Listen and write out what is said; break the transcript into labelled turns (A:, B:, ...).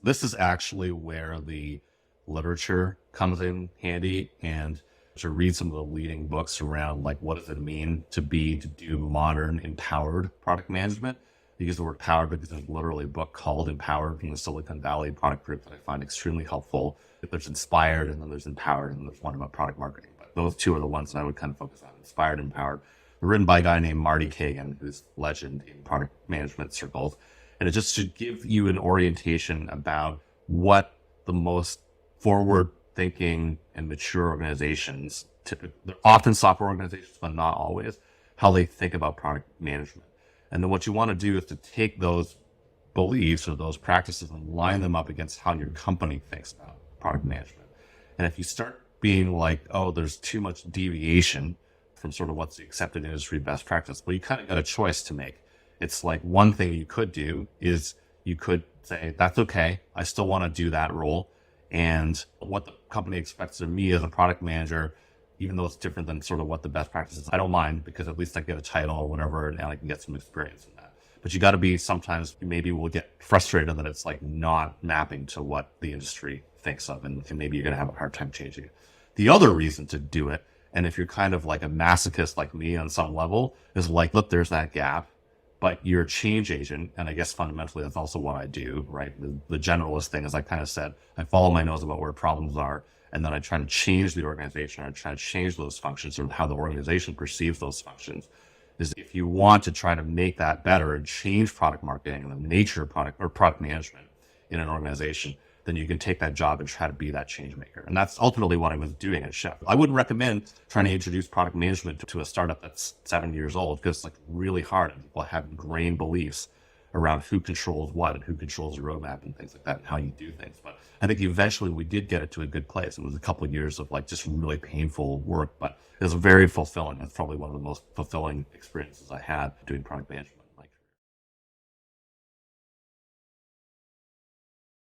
A: This is actually where the literature comes in handy, and to read some of the leading books around like what does it mean to do modern empowered product management. I use the word powered because there's literally a book called Empowered from the Silicon Valley product group that I find extremely helpful. There's inspired and then there's empowered and there's one about product marketing. But those two are the ones that I would kind of focus on, inspired and empowered. They're written by a guy named Marty Kagan, who's legend in product management circles. And it just should give you an orientation about what the most forward thinking and mature organizations, they're often software organizations, but not always, how they think about product management. And then what you want to do is to take those beliefs or those practices and line them up against how your company thinks about product management. And if you start being like, oh, there's too much deviation from sort of what's the accepted industry best practice, well, you kind of got a choice to make. It's like one thing you could do is you could say, that's okay. I still want to do that role. And what the company expects of me as a product manager, even though it's different than sort of what the best practice is, I don't mind because at least I get a title or whatever and I can get some experience in that. But you got to be, sometimes maybe we'll get frustrated that it's like not mapping to what the industry thinks of, and maybe you're going to have a hard time changing it. The other reason to do it, and if you're kind of like a masochist like me on some level, is like, look, there's that gap, but you're a change agent. And I guess fundamentally that's also what I do, right? The generalist thing is I kind of said, I follow my nose about where problems are, and then I try to change the organization, or I try to change those functions or how the organization perceives those functions. Is if you want to try to make that better and change product marketing and the nature of product or product management in an organization, then you can take that job and try to be that change maker. And that's ultimately what I was doing at Chef. I wouldn't recommend trying to introduce product management to a startup that's 7 years old, because it's like really hard and people have ingrained beliefs around who controls what and who controls the roadmap and things like that and how you do things. But I think eventually we did get it to a good place. It was a couple of years of like just really painful work, but it was very fulfilling. It's probably one of the most fulfilling experiences I had doing product management.